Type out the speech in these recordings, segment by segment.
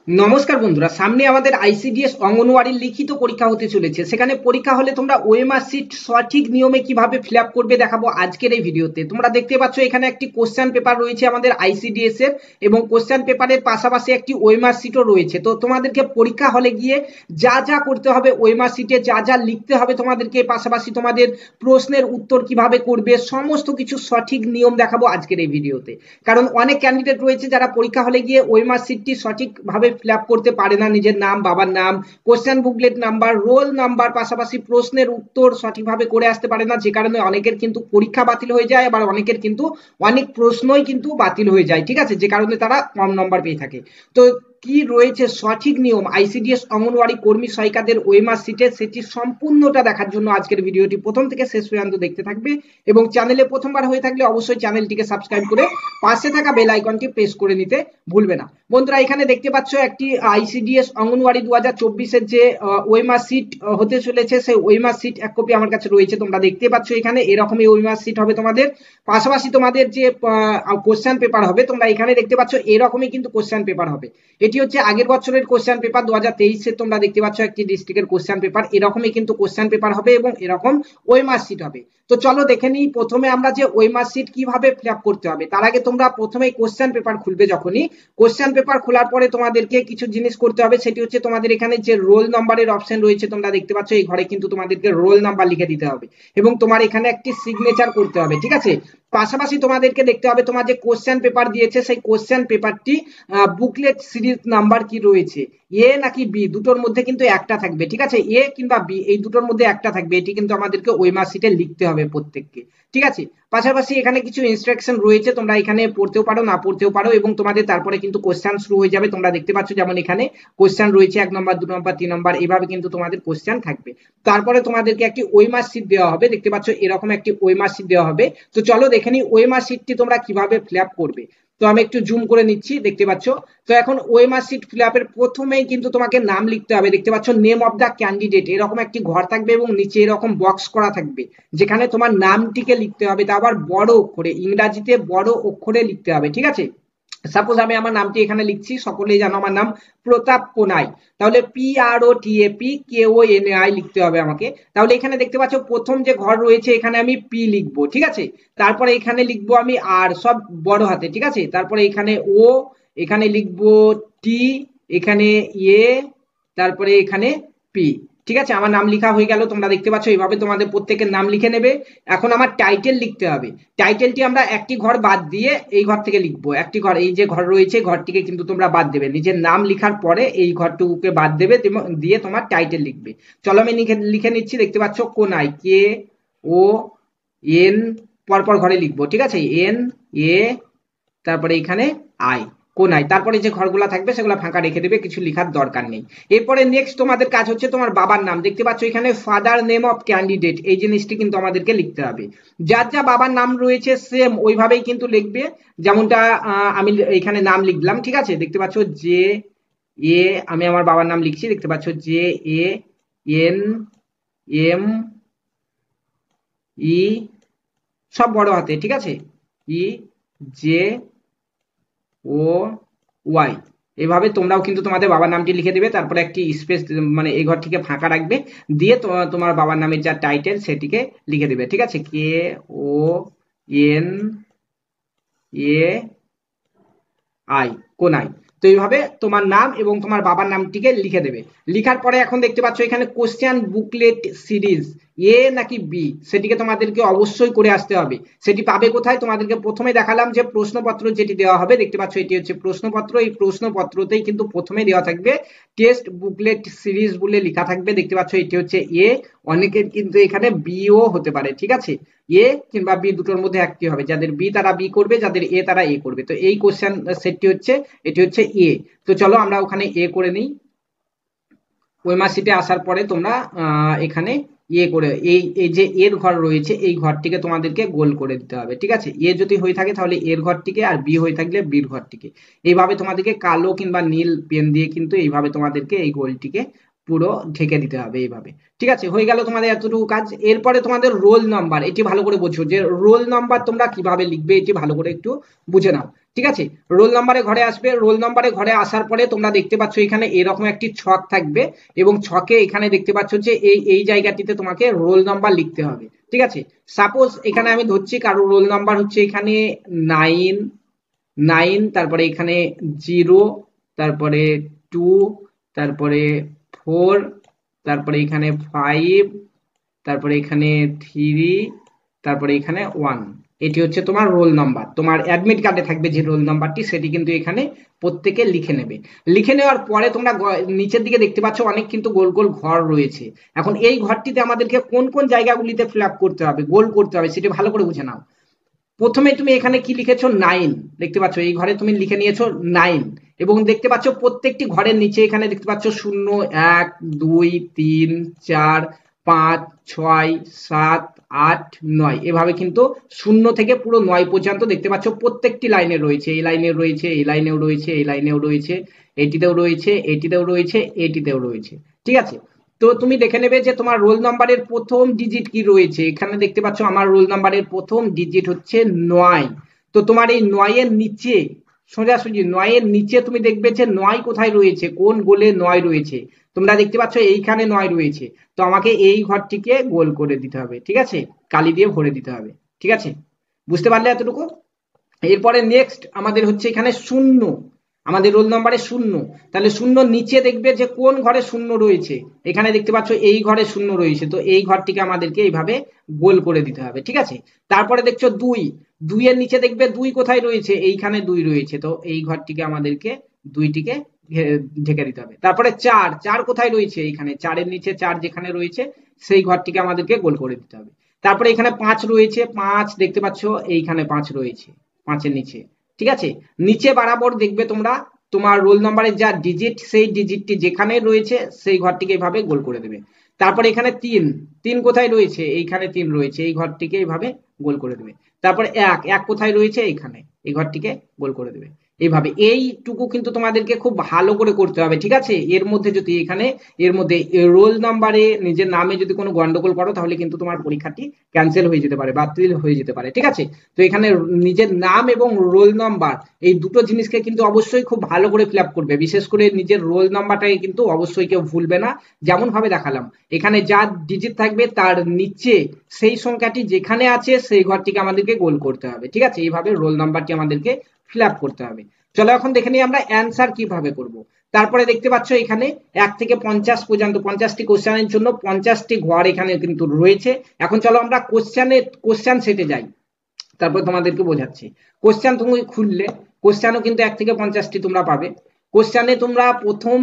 নমস্কার বন্ধুরা, সামনে আমাদের আইসিডিএস অঙ্গনওয়াড়ির লিখিত পরীক্ষা হতে চলেছে। সেখানে পরীক্ষা হলে তোমরা ওএমআর শিট সঠিক নিয়মে কিভাবে ফিল আপ করবে দেখাবো আজকের এই ভিডিওতে। তোমরা দেখতে পাচ্ছ এখানে একটি কোশ্চেন পেপার রয়েছে আমাদের আইসিডিএস এর, এবং কোশ্চেন পেপারের পাশাপাশি একটি ওএমআর শিটও রয়েছে। তো তোমাদেরকে পরীক্ষা হলে গিয়ে যা যা করতে হবে, ওএমআর শিটে যা যা লিখতে হবে তোমাদেরকে, পাশাপাশি তোমাদের প্রশ্নের উত্তর কিভাবে করবে, সমস্ত কিছু সঠিক নিয়ম দেখাবো আজকের এই ভিডিওতে। কারণ অনেক ক্যান্ডিডেট রয়েছে যারা পরীক্ষা হলে গিয়ে ওএমআর শিটটি সঠিকভাবে ফিল আপ করতে পারে না, নিজের নাম, বাবার নাম, question booklet number, roll number, পাশাপাশি প্রশ্নের উত্তর সঠিকভাবে করে আসতে পারে না, যে কারণে অনেকের কিন্তু পরীক্ষা বাতিল হয়ে যায়, আবার অনেকের কিন্তু অনেক প্রশ্নই কিন্তু বাতিল হয়ে যায়, ঠিক আছে, যে কারণে তারা কম নম্বর পেয়ে থাকে। তো কি রয়েছে সঠিক নিয়ম আইসিডিএস অঙ্গনওয়াড়ি কর্মী সহায়িকাদের ওএমআর শিটে, সেটি সম্পূর্ণটা দেখার জন্য আজকের ভিডিওটি প্রথম থেকে শেষ পর্যন্ত দেখতে থাকবে। এবং চ্যানেলে প্রথমবার হয়ে থাকলে অবশ্যই চ্যানেলটিকে সাবস্ক্রাইব করে পাশে থাকা বেল আইকনটি প্রেস করে নিতে ভুলবে না। বন্ধুরা, এখানে দেখতে পাচ্ছ একটি আইসিডিএস অঙ্গনওয়াড়ি 2024-এর যে ওএমআর শিট হতে চলেছে, সেই ওএমআর শিট এক কপি আমার কাছে রয়েছে। তোমরা দেখতে পাচ্ছ এখানে এরকমই ওএমআর শিট হবে তোমাদের। পাশাপাশি তোমাদের যে কোশ্চেন পেপার হবে, তোমরা এখানে দেখতে পাচ্ছ এরকমই কিন্তু কোশ্চেন পেপার হবে। এটি হচ্ছে আগের বছরের কোশ্চেন পেপার 2023-এর। তোমরা দেখতে পাচ্ছ একটি ডিস্ট্রিক্টের কোশ্চেন পেপার, এরকমই কিন্তু কোশ্চেন পেপার হবে এবং এরকম ওএমআর শিট হবে। তো চলো দেখে নিই প্রথমে আমরা যে ওএমআর শিট কিভাবে ফিল আপ করতে হবে। তার আগে তোমরা প্রথমে কোশ্চেন পেপার খুলবে, যখনই কোশ্চেন পেপার খোলার পরে তোমাদেরকে কিছু জিনিস করতে হবে। সেটি হচ্ছে তোমাদের এখানে যে রোল নাম্বারের অপশন রয়েছে, তোমরা দেখতে পাচ্ছ এই ঘরে কিন্তু তোমাদেরকে রোল নাম্বার লিখে দিতে হবে এবং তোমার এখানে একটি সিগনেচার করতে হবে, ঠিক আছে। পাশাপাশি তোমাদেরকে দেখতে হবে তোমার যে কোশ্চেন পেপার দিয়েছে সেই কোশ্চেন পেপারটি বুকলেট সিরিজ নাম্বার কি রয়েছে, এ নাকি বি, দুটোর মধ্যে কিন্তু একটা থাকবে, ঠিক আছে, এ কিংবা বি এই দুটোর মধ্যে একটা থাকবে। এটি কিন্তু আমাদেরকে ওএমআর শিটে লিখতে হবে প্রত্যেককে, ঠিক আছে। পাশাপাশি এখানে কিছু ইনস্ট্রাকশন রয়েছে, তোমরা এখানে পড়তেও পারো না পড়তেও পারো, এবং তোমাদের তারপরে কিন্তু কোশ্চেন শুরু হয়ে যাবে। তোমরা দেখতে পাচ্ছ যেমন এখানে কোশ্চেন রয়েছে 1 নম্বর, 2 নম্বর, 3 নম্বর, এইভাবে কিন্তু তোমাদের কোশ্চেন থাকবে। তারপরে তোমাদেরকে একটি ওএমআর শিট দেওয়া হবে, দেখতে পাচ্ছ এরকম একটি ওএমআর শিট দেওয়া হবে। তো চলো দেখে নিই ওএমআর শিটটি তোমরা কিভাবে ফিল আপ করবে। তো আমি একটু জুম করে নিচ্ছি, দেখতে পাচ্ছ। তো এখন ওএমআর শিট ফিল আপের প্রথমেই কিন্তু তোমাকে নাম লিখতে হবে। দেখতে পাচ্ছ নেম অফ দ্য ক্যান্ডিডেট, এরকম একটি ঘর থাকবে এবং নিচে এরকম বক্স করা থাকবে, যেখানে তোমার নামটিকে লিখতে হবে, তা আবার বড় অক্ষরে, ইংরাজিতে বড় অক্ষরে লিখতে হবে, ঠিক আছে। সাপোজ আমি আমার নামটি এখানে লিখছি, সকলেই জানো আমার নাম প্রতাপ কোনাই, তাহলে PROTAPKONAI লিখতে হবে আমাকে। তাহলে এখানে দেখতে পাচ্ছ প্রথম যে ঘর রয়েছে এখানে আমি পি লিখবো, ঠিক আছে। তারপরে এখানে লিখবো আমি আর, সব বড় হাতে, ঠিক আছে। তারপরে এখানে ও, এখানে লিখবো টি, এখানে এ, তারপরে এখানে পি, ঠিক আছে। আমার নাম লেখা হয়ে গেল, তোমরা দেখতে পাচ্ছ এইভাবে তোমাদের প্রত্যেকের নাম লিখে নেবে। এখন আমার টাইটেল লিখতে হবে। টাইটেলটি আমরা একটি ঘর বাদ দিয়ে এই ঘর থেকে লিখবো, একটি ঘর, এই যে ঘর রয়েছে ঘরটিকে কিন্তু তোমরা বাদ দেবে, নিজের নাম লিখার পরে এই ঘরটুকুকে বাদ দেবে, দিয়ে তোমার টাইটেল লিখবে। চলো আমি লিখে লিখে নিচ্ছি, দেখতে পাচ্ছ কোনাই, KON, পরপর ঘরে লিখবো, ঠিক আছে, NA, তারপরে এখানে আই, কোনাই। তারপরে যে ঘরগুলো থাকবে সেগুলো ফাঁকা রেখে দেবে, কিছু লেখার দরকার নেই। এরপরে নেক্সট তোমাদের কাজ হচ্ছে তোমার বাবার নাম, দেখতে পাচ্ছ এখানে ফাদার নেম অফ ক্যান্ডিডেট, এই জিনিসটি কিন্তু আমাদেরকে লিখতে হবে। যার যা বাবার নাম রয়েছে সেম ওইভাবেই কিন্তু লিখবে, যেমনটা আমি এখানে নাম লিখলাম, ঠিক আছে। দেখতে পাচ্ছ যে এ, আমি আমার বাবার নাম লিখছি, দেখতে পাচ্ছ JANME, সব বড় হাতে, ঠিক আছে, EJOY। এভাবে তোমরাও কিন্তু তোমাদের বাবার নামটি লিখে দেবে, তারপরে একটি স্পেস, মানে এই ঘরটিকে ফাঁকা রাখবে, দিয়ে তোমার বাবার নামের যা টাইটেল সেটিকে লিখে দেবে, ঠিক আছে, KONAI, কোনাই। তো এইভাবে তোমার নাম এবং তোমার বাবার নামটিকে লিখে দেবে। লিখার পরে এখন দেখতে পাচ্ছ এখানে কোশ্চেন বুকলেট সিরিজ, এ নাকি বি, সেটিকে তোমাদেরকে অবশ্যই করে আসতে হবে। সেটি পাবে কোথায়, তোমাদেরকে প্রথমে দেখালাম যে প্রশ্নপত্র যেটি দেওয়া হবে, দেখতে পাচ্ছ এটি হচ্ছে প্রশ্নপত্র। এই প্রশ্নপত্রতেই কিন্তু প্রথমে দেওয়া থাকবে টেস্ট বুকলেট সিরিজ বলে লেখা থাকবে, দেখতে পাচ্ছ এটি হচ্ছে এ। অনেকের কিন্তু এখানে বিও হতে পারে, ঠিক আছে, এ কিংবা বি দুটোর মধ্যে একটি হবে, যাদের বি তারা বি করবে, যাদের এ তারা এ করবে। তো এই কোশ্চেন সেটটি হচ্ছে, এটি হচ্ছে এ। তো চলো আমরা ওখানে এ করে নিই। ওএমআর শিটে আসার পরে তোমরা এখানে ইয়ে করে এই যে এর ঘর রয়েছে এই ঘরটিকে তোমাদেরকে গোল করে দিতে হবে, ঠিক আছে। এ যদি হয়ে থাকে তাহলে এর ঘরটিকে, আর বি হয়ে থাকলে বির ঘরটিকে, এইভাবে তোমাদেরকে কালো কিংবা নীল পেন দিয়ে কিন্তু এইভাবে তোমাদেরকে এই গোলটিকে পুরো ঢেকে দিতে হবে এইভাবে, ঠিক আছে। হয়ে গেল তোমাদের এতটুকু কাজ। এরপরে তোমাদের রোল নাম্বার, এটি ভালো করে বোঝো যে রোল নাম্বার তোমরা কিভাবে লিখবে, এটি ভালো করে একটু বুঝে নাও। ঠিক আছে, রোল নাম্বারে ঘরে আসবে। রোল নাম্বারে ঘরে আসার পরে তোমরা দেখতে পাচ্ছ এখানে এরকম একটি ছক থাকবে এবং ছকে এখানে দেখতে পাচ্ছ যে এই জায়গাটিতে তোমাকে রোল নাম্বার লিখতে হবে। ঠিক আছে, সাপোজ এখানে আমি ধরছি কারো রোল নাম্বার হচ্ছে এখানে 9, তারপরে এখানে 0, তারপরে 2, তারপরে 4, তারপরে এখানে 5, তারপরে এখানে 3, তারপরে এখানে 1। এটি হচ্ছে তোমার রোল নাম্বার। তোমার অ্যাডমিট কার্ডে থাকবে যে রোল নাম্বারটি, সেটি কিন্তু এখানে প্রত্যেকে লিখে নেবে। লিখে নেওয়ার পরে তোমরা নিচের দিকে দেখতে পাচ্ছ অনেক কিন্তু গোল গোল ঘর রয়েছে। এখন এই ঘরটিতে আমাদেরকে কোন কোন জায়গাগুলিতে ফিল আপ করতে হবে, গোল করতে হবে, সেটি ভালো করে বুঝে নাও। প্রথমে তুমি এখানে কি লিখেছো 9, দেখতে পাচ্ছ এই ঘরে তুমি লিখে নিয়েছো 9 এবং দেখতে পাচ্ছ প্রত্যেকটি ঘরের নিচে এখানে দেখতে পাচ্ছ 0, 1, 2, 3, 4, 5, 6, 7, 8, 9 এভাবে কিন্তু 0 থেকে পুরো 9 পর্যন্ত দেখতে পাচ্ছ প্রত্যেকটি লাইনে রয়েছে। এই লাইনে রয়েছে, এই লাইনেও রয়েছে, এই লাইনেও রয়েছে, এটিতেও রয়েছে, এটিতেও রয়েছে, এটিতেও রয়েছে। ঠিক আছে, তো তুমি দেখে নেবে যে তোমার রোল নাম্বারের প্রথম ডিজিট কি রয়েছে। এখানে দেখতে পাচ্ছ আমার রোল নাম্বারের প্রথম ডিজিট হচ্ছে 9। তো তোমার এই 9 এর নিচে সোজাসুজি 9 এর নিচে তুমি দেখবে যে 9 কোথায় রয়েছে, কোন গোলে 9 রয়েছে। তোমরা দেখতে পাচ্ছ এইখানে 9 রয়েছে, তো আমাকে এই ঘরটিকে গোল করে দিতে হবে। ঠিক আছে, কালি দিয়ে ভরে দিতে হবে। ঠিক আছে, বুঝতে পারলে এতটুকু? এরপরে নেক্সট আমাদের হচ্ছে এখানে 0, আমাদের রোল নাম্বারে 0। তাহলে 0 নিচে দেখবে যে কোন ঘরে 0 রয়েছে। এখানে দেখতে পাচ্ছ এই ঘরে 0 রয়েছে, তো এই ঘরটিকে আমাদেরকে এইভাবে গোল করে দিতে হবে। ঠিক আছে, তারপরে দেখছো 2 এর নিচে দেখবে 2 কোথায় রয়েছে, এইখানে 2 রয়েছে, তো এই ঘরটিকে আমাদেরকে 2টিকে ঢেকে দিতে হবে। তারপরে 4 কোথায় রয়েছে, এইখানে 4 এর নিচে 4 যেখানে রয়েছে সেই ঘরটিকে আমাদেরকে গোল করে দিতে হবে। তারপরে এখানে 5 রয়েছে, 5 দেখতে পাচ্ছ এইখানে 5 রয়েছে 5 এর নিচে। ঠিক আছে, নিচে বরাবর দেখবে তোমরা তোমার রোল নাম্বারের যা ডিজিট, সেই ডিজিটটি যেখানে রয়েছে সেই ঘরটিকে এইভাবে গোল করে দেবে। তারপরে এখানে 3 কোথায় রয়েছে, এইখানে 3 রয়েছে, এই ঘরটিকে এইভাবে গোল করে দেবে। তারপরে 1 কোথায় রয়েছে, এইখানে, এই ঘরটিকে গোল করে দেবে। এইভাবে এইটুকু কিন্তু তোমাদেরকে খুব ভালো করে করতে হবে। ঠিক আছে, এর মধ্যে যদি এখানে এর মধ্যে রোল নাম্বারে নিজের নামে যদি কোনো গন্ডগোল করো তাহলে কিন্তু তোমার পরীক্ষাটি ক্যান্সেল হয়ে যেতে পারে, বাতিল হয়ে যেতে পারে। ঠিক আছে, তো এখানে নিজের নাম এবং রোল নাম্বার এই দুটো জিনিসকে কিন্তু অবশ্যই খুব ভালো করে ফিল আপ করবে। বিশেষ করে নিজের রোল নাম্বারটাকে কিন্তু অবশ্যই কেউ ভুলবে না। যেমন ভাবে দেখালাম, এখানে যা ডিজিট থাকবে তার নিচে সেই সংখ্যাটি যেখানে আছে সেই ঘরটিকে আমাদেরকে গোল করতে হবে। ঠিক আছে, এইভাবে রোল নাম্বারটি আমাদেরকে ফিল আপ করতে হবে। চলো এখন দেখে নিই আমরা অ্যান্সার কিভাবে করব। তারপরে দেখতে পাচ্ছ এখানে 1 থেকে 50 পর্যন্ত 50টি কোশ্চেনের জন্য 50টি ঘর এখানে কিন্তু রয়েছে। এখন চলো আমরা কোশ্চেন সেটে যাই, তারপর তোমাদেরকে বোঝাচ্ছি। কোশ্চেন তুমি খুললে কোশ্চেনও কিন্তু 1 থেকে 50টি তোমরা পাবে। কোশ্চেনে তোমরা প্রথম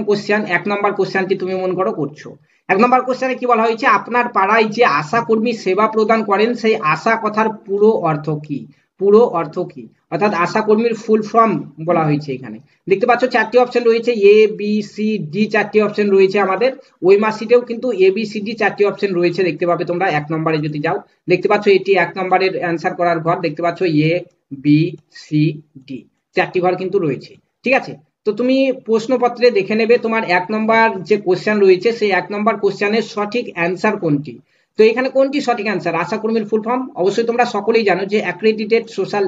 কোশ্চেন 1 নম্বর কোশ্চেনটি তুমি মনে করো করছো। 1 নম্বর কোশ্চেনে কি বলা হয়েছে, আপনার পাড়ায় যে আশা কর্মী সেবা প্রদান করেন সেই আশা কথার পুরো অর্থ কি, পুরো অর্থ কি, অর্থাৎ আশা কর্মীর ফুল ফর্ম বলা হয়েছে। এখানে দেখতে পাচ্ছ 4টি অপশন রয়েছে, এ বি সি ডি 4টি অপশন রয়েছে। আমাদের ওই মার্কশিটেও কিন্তু এ বি সি ডি 4টি অপশন রয়েছে, দেখতে পাবে তোমরা 1 নম্বরে যদি যাও। দেখতে পাচ্ছ এটি 1 নম্বরের অ্যান্সার করার ঘর, দেখতে পাচ্ছ এ বি সি ডি 4টি ঘর কিন্তু রয়েছে। ঠিক আছে, তো তুমি প্রশ্নপত্রে দেখে নেবে তোমার 1 নম্বর যে কোশ্চেন রয়েছে সেই 1 নম্বর কোশ্চেনের সঠিক অ্যান্সার কোনটি। তো এখানে কোনটি সঠিক অ্যান্সার, আশা কর্মীর ফুল ফর্ম অবশ্যই তোমরা সকলেই জানো যে অ্যাক্রেডিটেড সোশ্যাল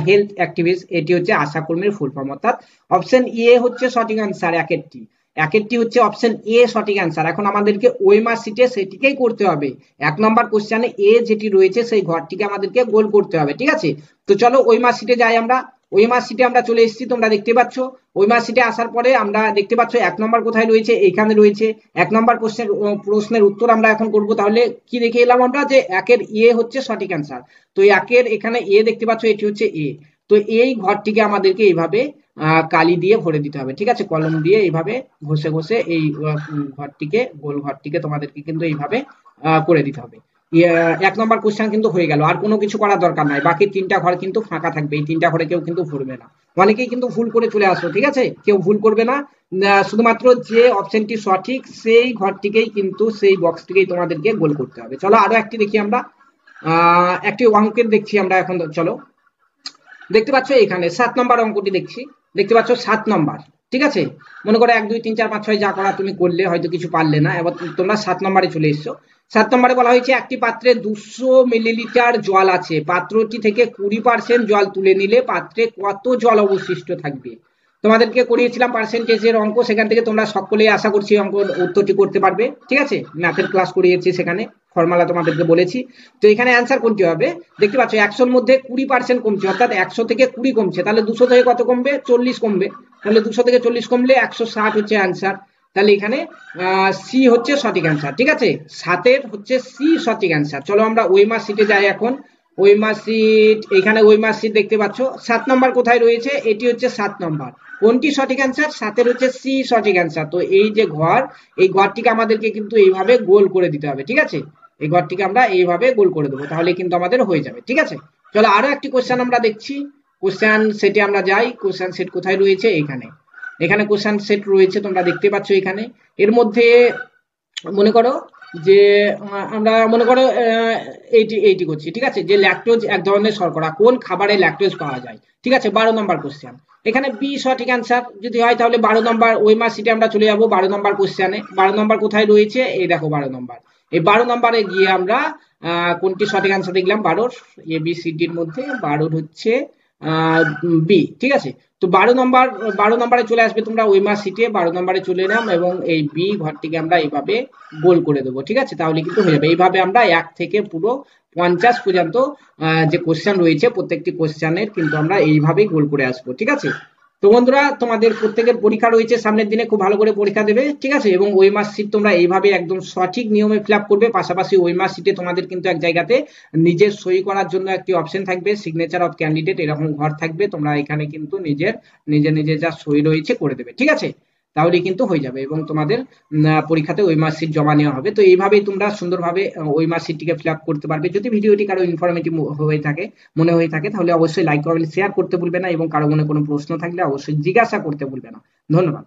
হেলথ অ্যাক্টিভিস্ট, এটি হচ্ছে আশা কর্মীর ফুল ফর্ম। অর্থাৎ অপশন এ হচ্ছে সঠিক অ্যান্সার, একেরটি হচ্ছে অপশন এ সঠিক অ্যান্সার। এখন আমাদেরকে ওই মার্কশিটে সেটিকেই করতে হবে। 1 নম্বর কোশ্চেনে এ যেটি রয়েছে সেই ঘরটিকে আমাদেরকে গোল করতে হবে। ঠিক আছে, তো চলো ওই মার্কশিটে যাই আমরা। ওই মার্কশিটে আমরা চলে এসেছি, তোমরা দেখতে পাচ্ছ। ওই মার্কশিটে আসার পরে আমরা দেখতে পাচ্ছ 1 নম্বর কোথায় রয়েছে, এইখানে রয়েছে। 1 নম্বর প্রশ্নের উত্তর আমরা এখন করব। তাহলে কি দেখে এলাম আমরা, যে 1 এ হচ্ছে সঠিক অ্যান্সার। তো 1 এখানে এ দেখতে পাচ্ছ, এটি হচ্ছে এ। তো এই ঘরটিকে আমাদেরকে এইভাবে কালি দিয়ে ভরে দিতে হবে। ঠিক আছে, কলম দিয়ে এইভাবে ঘষে ঘষে এই ঘরটিকে, গোল ঘরটিকে তোমাদেরকে কিন্তু এইভাবে করে দিতে হবে। 1 নম্বর কোশ্চেন কিন্তু হয়ে গেল, আর কোনো কিছু করার দরকার নাই। বাকি 3টা ঘর কিন্তু ফাঁকা থাকবে, এই 3টা ঘরে কেউ কিন্তু ভরবে না। অনেকেই কিন্তু ভুল করে চলে আসো, ঠিক আছে, কেউ ভুল করবে না। শুধুমাত্র যে অপশনটি সঠিক সেই ঘরটিকেই কিন্তু, সেই বক্সটিকেই তোমাদেরকে গোল করতে হবে। চলো আরো একটি দেখি আমরা, একটি অঙ্কের দেখছি আমরা এখন। চলো দেখতে পাচ্ছ এখানে 7 নম্বর অঙ্কটি দেখছি, দেখতে পাচ্ছ 7 নম্বর। ঠিক আছে, মনে করো 1 2 3 4 5 6 যা করা তুমি করলে, হয়তো কিছু পারলে না, এবার তোমরা 7 নম্বরে চলে এসছো। 7 নম্বরে বলা হয়েছে একটি পাত্রে 200 মিলিলিটার জল আছে, পাত্রটি থেকে 20% জল তুলে নিলে পাত্রে কত জল অবশিষ্ট থাকবে। তোমাদেরকে করিয়েছিলাম পার্সেন্টেজের অঙ্ক, সেখান থেকে তোমরা সকলেই আশা করছি অঙ্ক উত্তরটি করতে পারবে। ঠিক আছে, ম্যাথের ক্লাস করিয়েছি, সেখানে ফর্মুলা তোমাদেরকে বলেছি। তো এখানে অ্যান্সার কোনটি হবে, দেখতে পাচ্ছ 100-র মধ্যে 20% কমছে, অর্থাৎ 100 থেকে 20 কমছে, তাহলে 200 থেকে কত কমবে, 40 কমবে। তাহলে 200 থেকে 40 কমলে 160 হচ্ছে অ্যান্সার। তাহলে এখানে সি হচ্ছে সঠিক অ্যান্সার। ঠিক আছে, 7-এর হচ্ছে সি সঠিক অ্যান্সার। চলো আমরা ওয়েমার শিটে যাই এখন। ওয়েমার শিট, এখানে ওয়েমার শিট দেখতে পাচ্ছ। 7 নম্বর কোথায় রয়েছে, এটি হচ্ছে 7 নম্বর। কোনটি সঠিক অ্যান্সার, 7-এর হচ্ছে সি সঠিক অ্যান্সার। তো এই যে ঘর, এই ঘরটিকে আমাদেরকে কিন্তু এইভাবে গোল করে দিতে হবে। ঠিক আছে, এই ঘরটিকে আমরা এইভাবে গোল করে দেবো, তাহলে কিন্তু আমাদের হয়ে যাবে। ঠিক আছে, চলো আরো একটি কোশ্চেন আমরা দেখছি। কোশ্চেন সেটে আমরা যাই। কোশ্চেন সেট কোথায় রয়েছে, এখানে। এখানে কোশ্চেন সেট রয়েছে, তোমরা দেখতে পাচ্ছ এখানে। এর মধ্যে মনে করো যে আমরা মনে করো এইটি করছি। ঠিক আছে, যে ল্যাকটোজ এক ধরনের শর্করা, কোন খাবারে ল্যাকটোজ পাওয়া যায়। ঠিক আছে, 12 নম্বর কোশ্চেন। এখানে বি সঠিক অ্যান্সার যদি হয়, তাহলে 12 নম্বর ওয়েমার শিটে আমরা চলে যাবো 12 নম্বর কোশ্চেনে। 12 নম্বর কোথায় রয়েছে, এই দেখো 12 নম্বর। এই 12 নম্বরে গিয়ে আমরা কোনটি সঠিক অ্যান্সার দেখলাম, 12 এ বি সি ডির মধ্যে 12 হচ্ছে বি। ঠিক আছে, তো 12 নম্বরে চলে আসবে তোমরা ওয়েমার শিটে, 12 নম্বরে চলে এলাম এবং এই বি ঘরটিকে আমরা এইভাবে গোল করে দেবো। ঠিক আছে, তাহলে কিন্তু হয়ে যাবে। এইভাবে আমরা 1 থেকে পুরো 50 পর্যন্ত যে কোশ্চেন রয়েছে প্রত্যেকটি কোশ্চেনের কিন্তু আমরা এইভাবেই গোল করে আসবো। ঠিক আছে, তো বন্ধুরা তোমাদের প্রত্যেকের পরীক্ষা রয়েছে সামনের দিনে, খুব ভালো করে পরীক্ষা দেবে। ঠিক আছে, এবং ওয়েমার শিট তোমরা এইভাবে একদম সঠিক নিয়মে ফিল আপ করবে। পাশাপাশি ওয়েমার শিটে তোমাদের কিন্তু এক জায়গাতে নিজের সই করার জন্য একটি অপশন থাকবে, সিগনেচার অফ ক্যান্ডিডেট, এরকম ঘর থাকবে। তোমরা এখানে কিন্তু নিজের যা সই রয়েছে করে দেবে। ঠিক আছে, তাহলে কিন্তু হয়ে যাবে এবং তোমাদের পরীক্ষাতে ওয়েমার শিট জমা নেওয়া হবে। তো এইভাবেই তোমরা সুন্দরভাবে ওয়েমার শিটটিকে ফিল আপ করতে পারবে। যদি ভিডিওটি কারো ইনফরমেটিভ মনে হয়ে থাকে তাহলে অবশ্যই লাইক কমেন্ট শেয়ার করতে ভুলবে না, এবং কারো মনে কোনো প্রশ্ন থাকলে অবশ্যই জিজ্ঞাসা করতে ভুলবে না। ধন্যবাদ।